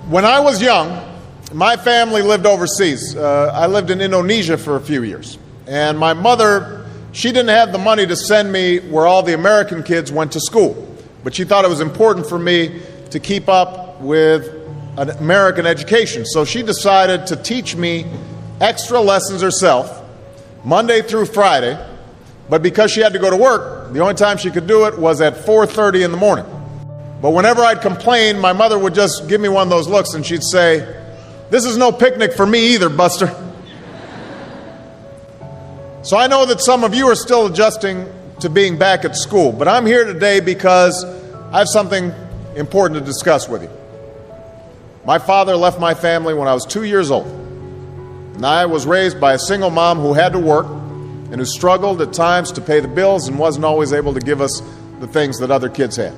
When I was young, my family lived overseas. I lived in Indonesia for a few years. And my mother, she didn't have the money to send me where all the American kids went to school. But she thought it was important for me to keep up with an American education. So she decided to teach me extra lessons herself, Monday through Friday. But because she had to go to work, the only time she could do it was at 4:30 in the morning. But whenever I'd complain, my mother would just give me one of those looks and she'd say, "This is no picnic for me either, Buster." So I know that some of you are still adjusting to being back at school, but I'm here today because I have something important to discuss with you. My father left my family when I was 2 years old, and I was raised by a single mom who had to work and who struggled at times to pay the bills and wasn't always able to give us the things that other kids had.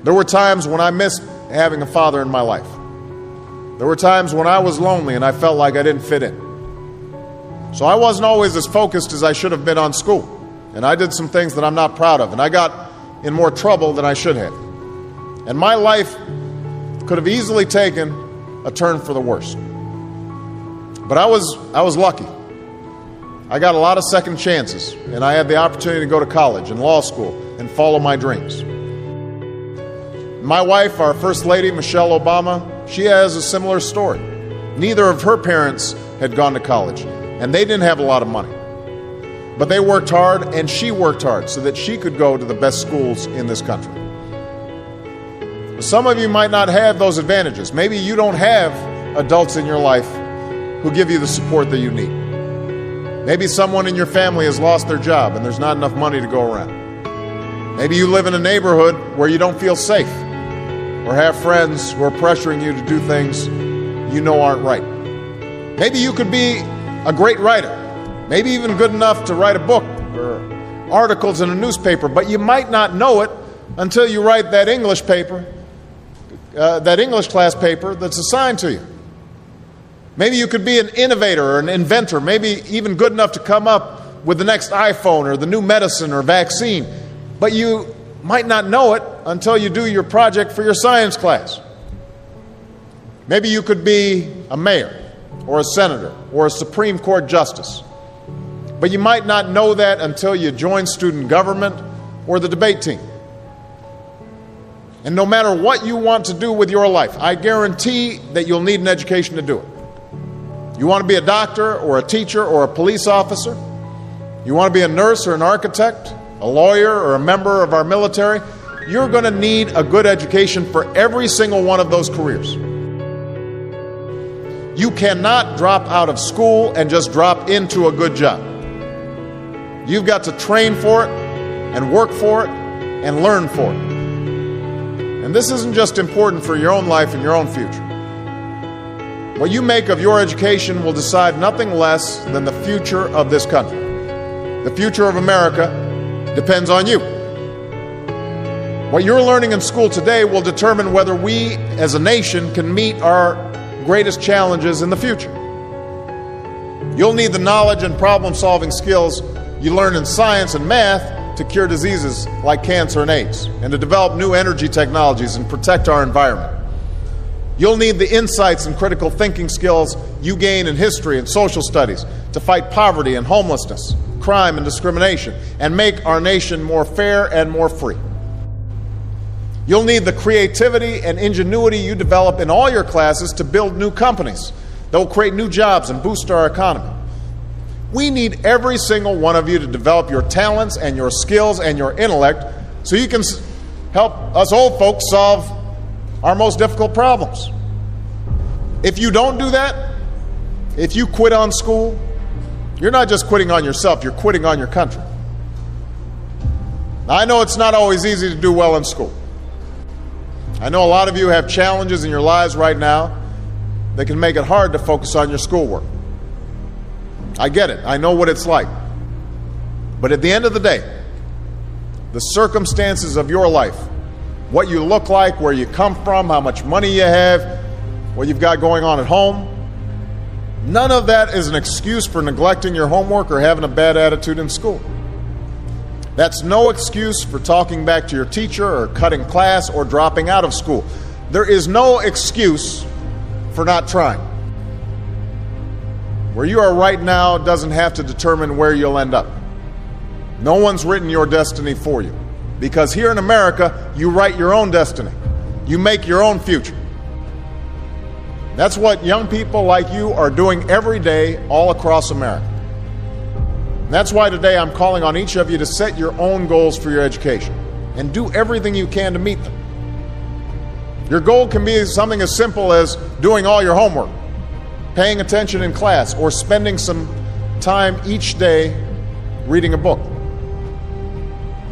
There were times when I missed having a father in my life. There were times when I was lonely and I felt like I didn't fit in. So I wasn't always as focused as I should have been on school. And I did some things that I'm not proud of. And I got in more trouble than I should have. And my life could have easily taken a turn for the worse. But I was lucky. I got a lot of second chances. And I had the opportunity to go to college and law school and follow my dreams. My wife, our First Lady, Michelle Obama, she has a similar story. Neither of her parents had gone to college, and they didn't have a lot of money. But they worked hard, and she worked hard so that she could go to the best schools in this country. Some of you might not have those advantages. Maybe you don't have adults in your life who give you the support that you need. Maybe someone in your family has lost their job, and there's not enough money to go around. Maybe you live in a neighborhood where you don't feel safe, or have friends who are pressuring you to do things you know aren't right. Maybe you could be a great writer, maybe even good enough to write a book or articles in a newspaper, but you might not know it until you write that English class paper that's assigned to you. Maybe you could be an innovator or an inventor, maybe even good enough to come up with the next iPhone or the new medicine or vaccine, but you might not know it until you do your project for your science class. Maybe you could be a mayor or a senator or a Supreme Court justice, but you might not know that until you join student government or the debate team. And no matter what you want to do with your life, I guarantee that you'll need an education to do it. You want to be a doctor or a teacher or a police officer? You want to be a nurse or an architect, a lawyer or a member of our military? You're going to need a good education for every single one of those careers. You cannot drop out of school and just drop into a good job. You've got to train for it and work for it and learn for it. And this isn't just important for your own life and your own future. What you make of your education will decide nothing less than the future of this country. The future of America depends on you. What you're learning in school today will determine whether we as a nation can meet our greatest challenges in the future. You'll need the knowledge and problem-solving skills you learn in science and math to cure diseases like cancer and AIDS, and to develop new energy technologies and protect our environment. You'll need the insights and critical thinking skills you gain in history and social studies to fight poverty and homelessness, crime and discrimination, and make our nation more fair and more free. You'll need the creativity and ingenuity you develop in all your classes to build new companies that will create new jobs and boost our economy. We need every single one of you to develop your talents and your skills and your intellect so you can help us old folks solve our most difficult problems. If you don't do that, if you quit on school, you're not just quitting on yourself, you're quitting on your country. Now, I know it's not always easy to do well in school. I know a lot of you have challenges in your lives right now that can make it hard to focus on your schoolwork. I get it. I know what it's like. But at the end of the day, the circumstances of your life, what you look like, where you come from, how much money you have, what you've got going on at home, none of that is an excuse for neglecting your homework or having a bad attitude in school. That's no excuse for talking back to your teacher or cutting class or dropping out of school. There is no excuse for not trying. Where you are right now doesn't have to determine where you'll end up. No one's written your destiny for you. Because here in America, you write your own destiny. You make your own future. That's what young people like you are doing every day all across America. That's why today I'm calling on each of you to set your own goals for your education and do everything you can to meet them. Your goal can be something as simple as doing all your homework, paying attention in class, or spending some time each day reading a book.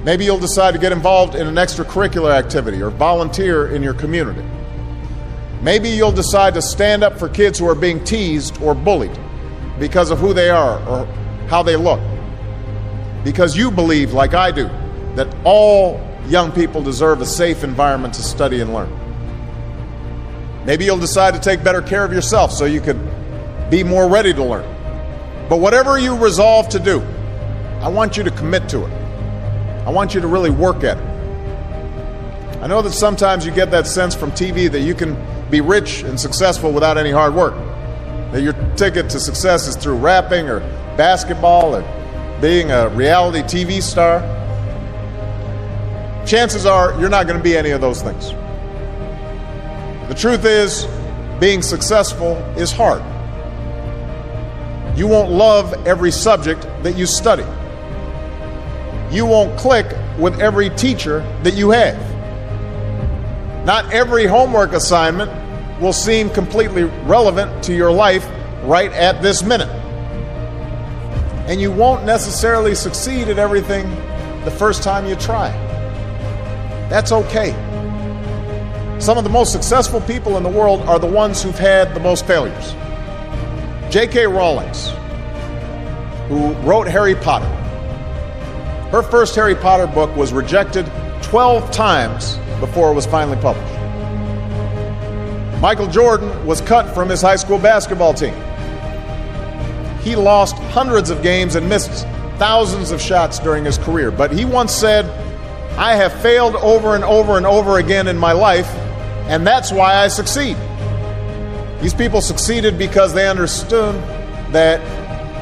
Maybe you'll decide to get involved in an extracurricular activity or volunteer in your community. Maybe you'll decide to stand up for kids who are being teased or bullied because of who they are or how they look. Because you believe, like I do, that all young people deserve a safe environment to study and learn. Maybe you'll decide to take better care of yourself so you could be more ready to learn. But whatever you resolve to do, I want you to commit to it. I want you to really work at it. I know that sometimes you get that sense from TV that you can be rich and successful without any hard work. That your ticket to success is through rapping or basketball or being a reality TV star. Chances are you're not going to be any of those things. The truth is, being successful is hard. You won't love every subject that you study. You won't click with every teacher that you have. Not every homework assignment will seem completely relevant to your life right at this minute. And you won't necessarily succeed at everything the first time you try. That's okay. Some of the most successful people in the world are the ones who've had the most failures. J.K. Rowling, who wrote Harry Potter, her first Harry Potter book was rejected 12 times before it was finally published. Michael Jordan was cut from his high school basketball team. He lost hundreds of games and missed thousands of shots during his career. But he once said, "I have failed over and over and over again in my life, and that's why I succeed." These people succeeded because they understood that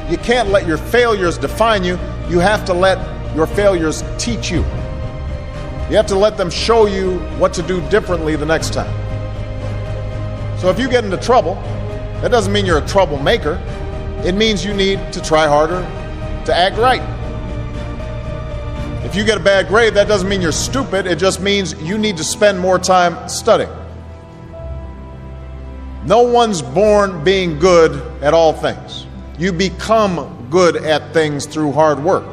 you can't let your failures define you. You have to let your failures teach you. You have to let them show you what to do differently the next time. So if you get into trouble, that doesn't mean you're a troublemaker. It means you need to try harder to act right. If you get a bad grade, that doesn't mean you're stupid. It just means you need to spend more time studying. No one's born being good at all things. You become good at things through hard work.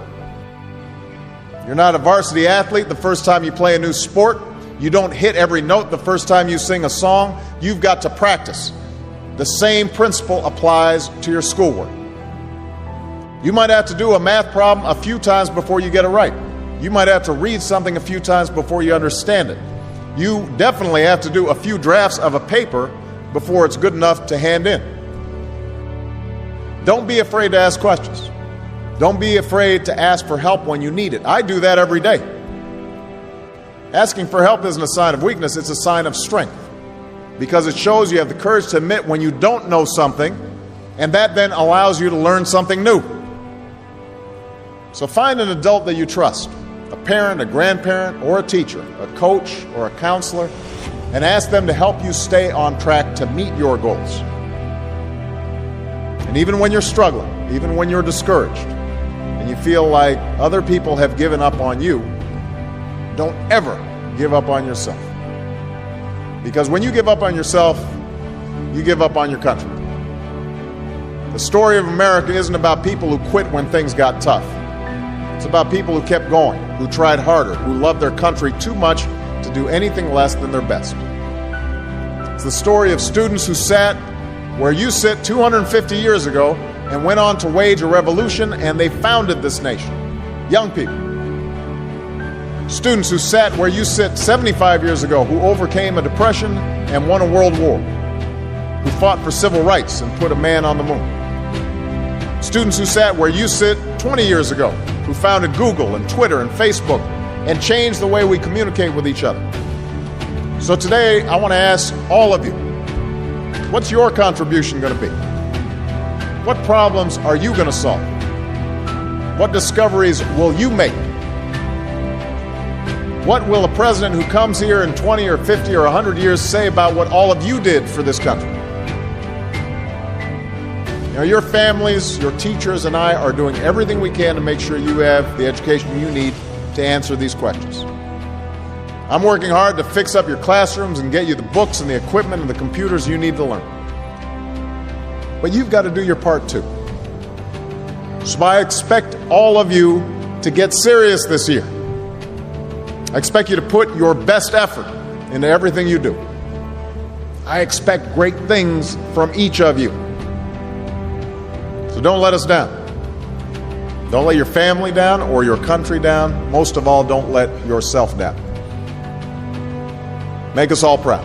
You're not a varsity athlete the first time you play a new sport. You don't hit every note the first time you sing a song. You've got to practice. The same principle applies to your schoolwork. You might have to do a math problem a few times before you get it right. You might have to read something a few times before you understand it. You definitely have to do a few drafts of a paper before it's good enough to hand in. Don't be afraid to ask questions. Don't be afraid to ask for help when you need it. I do that every day. Asking for help isn't a sign of weakness, it's a sign of strength. Because it shows you have the courage to admit when you don't know something, and that then allows you to learn something new. So find an adult that you trust, a parent, a grandparent, or a teacher, a coach, or a counselor, and ask them to help you stay on track to meet your goals. And even when you're struggling, even when you're discouraged, and you feel like other people have given up on you, don't ever give up on yourself. Because when you give up on yourself, you give up on your country. The story of America isn't about people who quit when things got tough. It's about people who kept going, who tried harder, who loved their country too much to do anything less than their best. It's the story of students who sat where you sit 250 years ago and went on to wage a revolution, and they founded this nation. Young people. Students who sat where you sit 75 years ago, who overcame a depression and won a world war, who fought for civil rights and put a man on the moon. Students who sat where you sit 20 years ago, who founded Google and Twitter and Facebook and changed the way we communicate with each other. So today, I want to ask all of you, what's your contribution going to be? What problems are you going to solve? What discoveries will you make? What will a president who comes here in 20 or 50 or 100 years say about what all of you did for this country? You know, your families, your teachers, and I are doing everything we can to make sure you have the education you need to answer these questions. I'm working hard to fix up your classrooms and get you the books and the equipment and the computers you need to learn. But you've got to do your part too. So I expect all of you to get serious this year. I expect you to put your best effort into everything you do. I expect great things from each of you. So don't let us down. Don't let your family down or your country down. Most of all, don't let yourself down. Make us all proud.